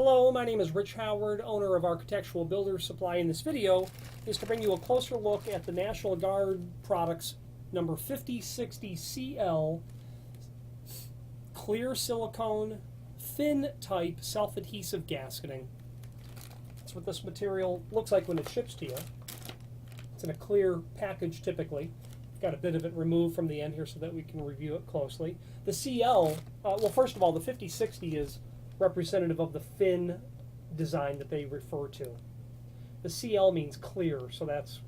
Hello, my name is Rich Howard, owner of Architectural Builders Supply. In this video is to bring you a closer look at the National Guard products number 5060CL clear silicone thin type self-adhesive gasketing. That's what this material looks like when it ships to you. It's in a clear package typically. Got a bit of it removed from the end here so that we can review it closely. The CL, well, first of all, the 5060 is representative of the fin design that they refer to. The CL means clear, so that's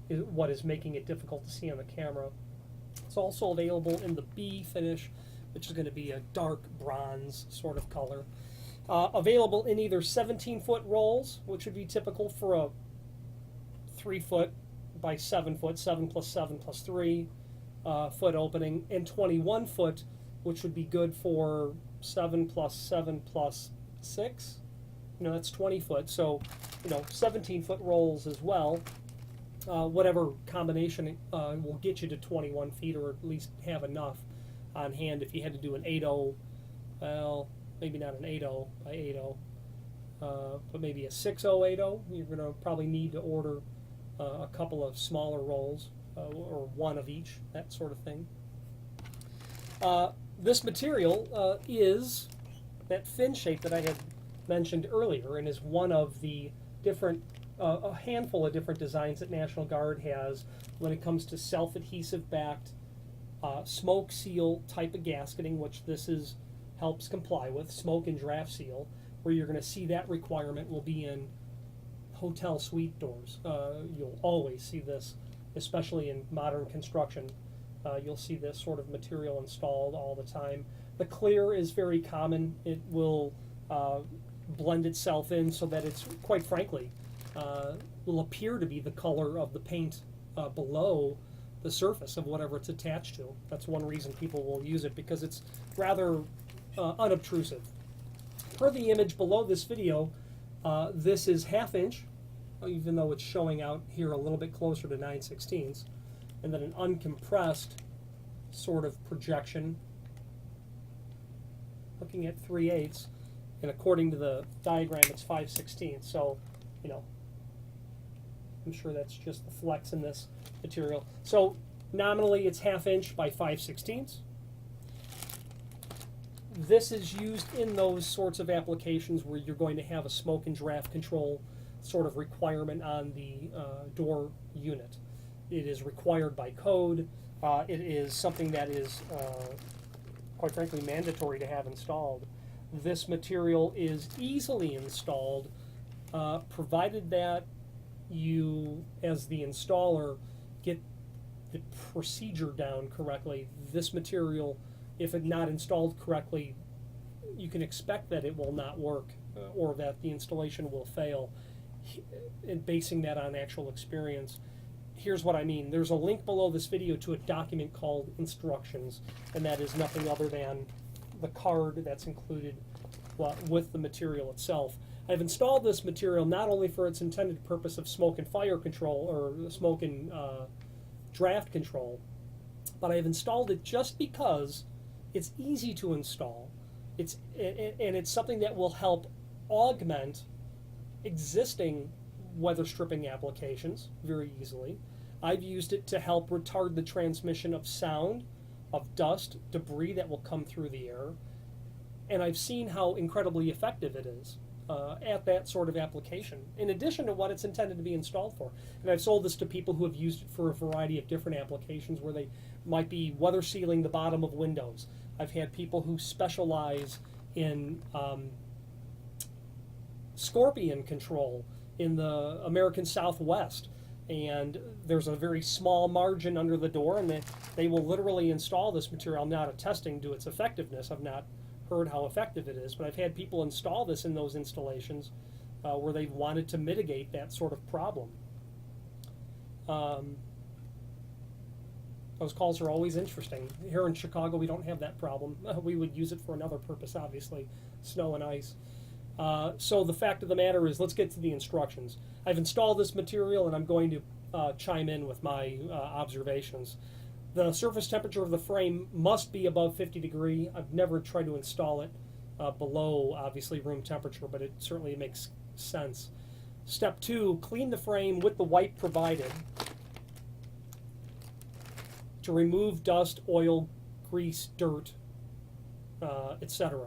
what is making it difficult to see on the camera. It's also available in the B finish, which is going to be a dark bronze sort of color. Available in either 17-foot rolls, which would be typical for a 3-foot by 7 foot, 7 plus 7 plus 3 foot opening, and 21-foot, which would be good for 7 plus 7 plus 6. That's 20 foot. So, 17-foot rolls as well. Whatever combination will get you to 21 feet, or at least have enough on hand if you had to do an 8-0, well, maybe not an 8-0 by 8-0, but maybe a 6-0, 8-0. You're going to probably need to order a couple of smaller rolls, or one of each, that sort of thing. This material is that fin shape that I had mentioned earlier, and is one of the different, a handful of different designs that National Guard has when it comes to self-adhesive backed smoke seal type of gasketing, which this helps comply with, smoke and draft seal, where you're going to see that requirement will be in hotel suite doors. You'll always see this, especially in modern construction. You'll see this sort of material installed all the time. The clear is very common. It will blend itself in so that it's, quite frankly, will appear to be the color of the paint below the surface of whatever it's attached to. That's one reason people will use it, because it's rather unobtrusive. Per the image below this video, this is 1/2 inch, even though it's showing out here a little bit closer to 9/16, and then an uncompressed sort of projection looking at 3/8, and according to the diagram it's 5/16. So, I'm sure that's just the flex in this material. So nominally it's 1/2 inch by 5/16. This is used in those sorts of applications where you're going to have a smoke and draft control sort of requirement on the door unit. It is required by code. It is something that is, quite frankly, mandatory to have installed. This material is easily installed, provided that you, as the installer, get the procedure down correctly. This material, if it's not installed correctly, you can expect that it will not work, or that the installation will fail. And basing that on actual experience, here's what I mean. There's a link below this video to a document called instructions, and that is nothing other than the card that's included with the material itself. I've installed this material not only for its intended purpose of smoke and fire control, or smoke and draft control, but I've installed it just because it's easy to install. It's something that will help augment existing weather stripping applications very easily. I've used it to help retard the transmission of sound, of dust, debris that will come through the air, and I've seen how incredibly effective it is at that sort of application, in addition to what it's intended to be installed for. And I've sold this to people who have used it for a variety of different applications, where they might be weather sealing the bottom of windows. I've had people who specialize in scorpion control in the American Southwest, and there's a very small margin under the door, and they will literally install this material. I'm not attesting to its effectiveness. I've not heard how effective it is, but I've had people install this in those installations where they've wanted to mitigate that sort of problem. Those calls are always interesting. Here in Chicago, we don't have that problem. We would use it for another purpose, obviously, snow and ice. So the fact of the matter is, let's get to the instructions. I've installed this material, and I'm going to chime in with my observations. The surface temperature of the frame must be above 50 degrees. I've never tried to install it below, obviously, room temperature, but it certainly makes sense. Step 2, clean the frame with the wipe provided to remove dust, oil, grease, dirt, etc.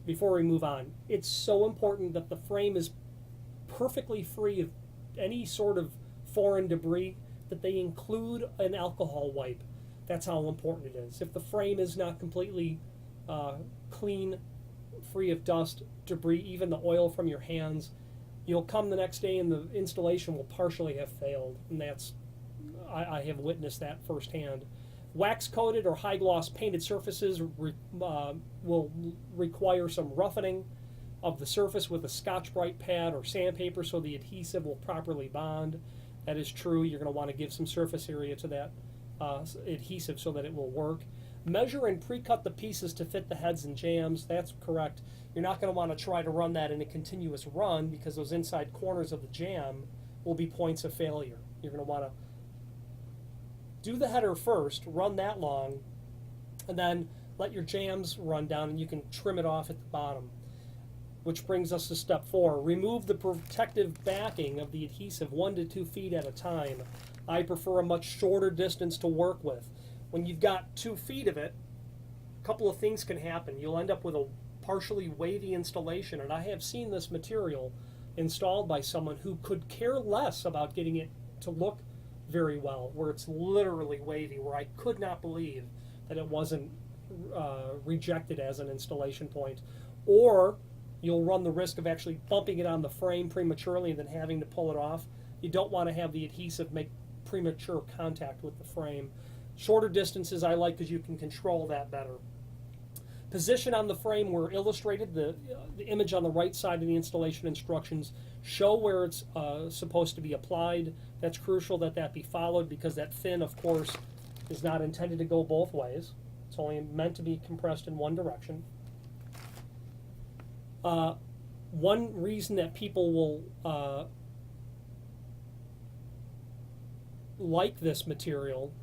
Before we move on, it's so important that the frame is perfectly free of any sort of foreign debris, that they include an alcohol wipe. That's how important it is. If the frame is not completely clean, free of dust, debris, even the oil from your hands, you'll come the next day and the installation will partially have failed. And that's, I have witnessed that firsthand. Wax coated or high gloss painted surfaces will require some roughening of the surface with a Scotch-Brite pad or sandpaper so the adhesive will properly bond. That is true. You're going to want to give some surface area to that adhesive so that it will work. Measure and pre-cut the pieces to fit the heads and jambs. That's correct. You're not going to want to try to run that in a continuous run because those inside corners of the jamb will be points of failure. You're going to want to do the header first, run that long, and then let your jambs run down and you can trim it off at the bottom. Which brings us to step 4. Remove the protective backing of the adhesive 1 to 2 feet at a time. I prefer a much shorter distance to work with. When you've got 2 feet of it, a couple of things can happen. You'll end up with a partially wavy installation, and I have seen this material installed by someone who could care less about getting it to look very well, where it's literally wavy, where I could not believe that it wasn't rejected as an installation point. Or you'll run the risk of actually bumping it on the frame prematurely and then having to pull it off. You don't want to have the adhesive make premature contact with the frame. Shorter distances I like because you can control that better. Position on the frame were illustrated. The image on the right side of the installation instructions show where it's supposed to be applied. That's crucial that that be followed because that fin, of course, is not intended to go both ways. It's only meant to be compressed in one direction. One reason that people will like this material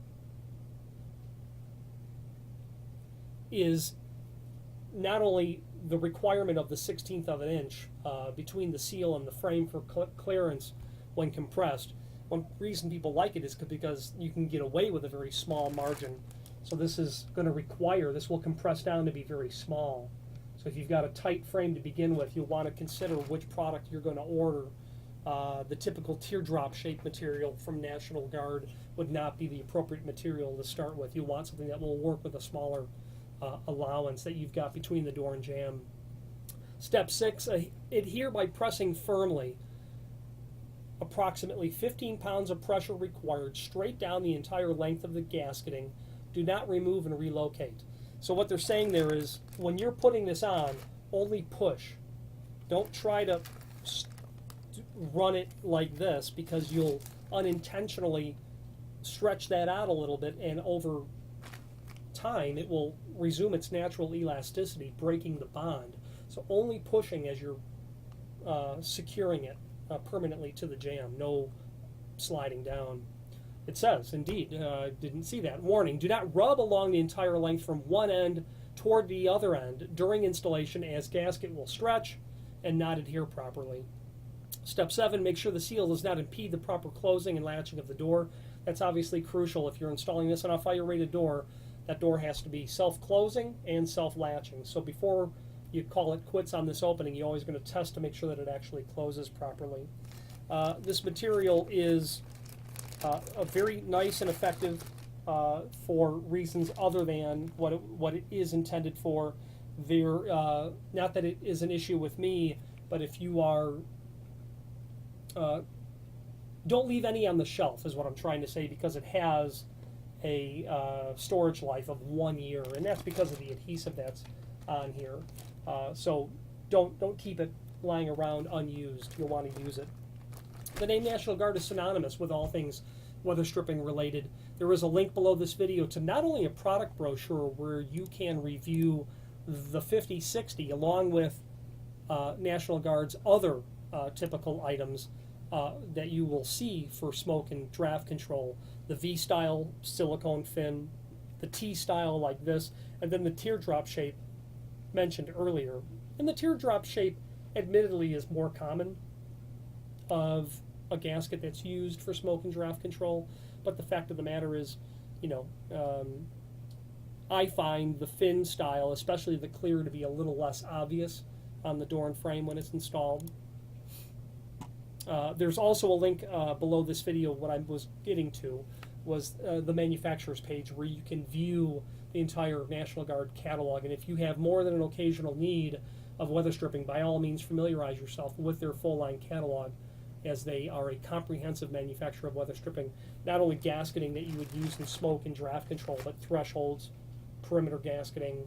is not only the requirement of the 1/16 of an inch between the seal and the frame for clearance when compressed. One reason people like it is because you can get away with a very small margin. So this is going to require, this will compress down to be very small. So if you've got a tight frame to begin with, you'll want to consider which product you're going to order. The typical teardrop shaped material from National Guard would not be the appropriate material to start with. You'll want something that will work with a smaller allowance that you've got between the door and jamb. Step 6, adhere by pressing firmly. Approximately 15 pounds of pressure required straight down the entire length of the gasketing. Do not remove and relocate. So what they're saying there is, when you're putting this on, only push. Don't try to run it like this because you'll unintentionally stretch that out a little bit, and over time it will resume its natural elasticity, breaking the bond. So only pushing as you're securing it permanently to the jamb, no sliding down. It says, indeed, didn't see that. Warning, do not rub along the entire length from one end toward the other end during installation, as gasket will stretch and not adhere properly. Step 7, make sure the seal does not impede the proper closing and latching of the door. That's obviously crucial. If you're installing this on a fire-rated door, that door has to be self-closing and self-latching. So before you call it quits on this opening, you're always going to test to make sure that it actually closes properly. This material is a very nice and effective for reasons other than what it is intended for. Not that it is an issue with me, but if you are, don't leave any on the shelf is what I'm trying to say, because it has a storage life of 1 year, and that's because of the adhesive that's on here. So don't keep it lying around unused. You'll want to use it. The name National Guard is synonymous with all things weather stripping related. There is a link below this video to not only a product brochure where you can review the 5060 along with National Guard's other typical items that you will see for smoke and draft control. The V-style silicone fin, the T-style like this, and then the teardrop shape mentioned earlier. And the teardrop shape, admittedly, is more common of a gasket that's used for smoke and draft control. But the fact of the matter is, you know, I find the fin style, especially the clear, to be a little less obvious on the door and frame when it's installed. There's also a link below this video. What I was getting to was the manufacturer's page, where you can view the entire National Guard catalog. And if you have more than an occasional need of weather stripping, by all means familiarize yourself with their full line catalog, as they are a comprehensive manufacturer of weather stripping. Not only gasketing that you would use in smoke and draft control, but thresholds, perimeter gasketing,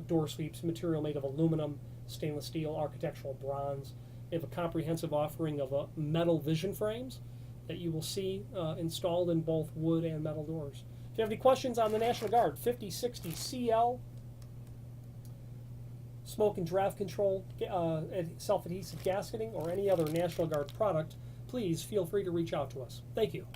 door sweeps, material made of aluminum, stainless steel, architectural bronze. They have a comprehensive offering of metal vision frames that you will see installed in both wood and metal doors. If you have any questions on the National Guard 5060 CL smoke and draft control, self-adhesive gasketing, or any other National Guard product, please feel free to reach out to us. Thank you.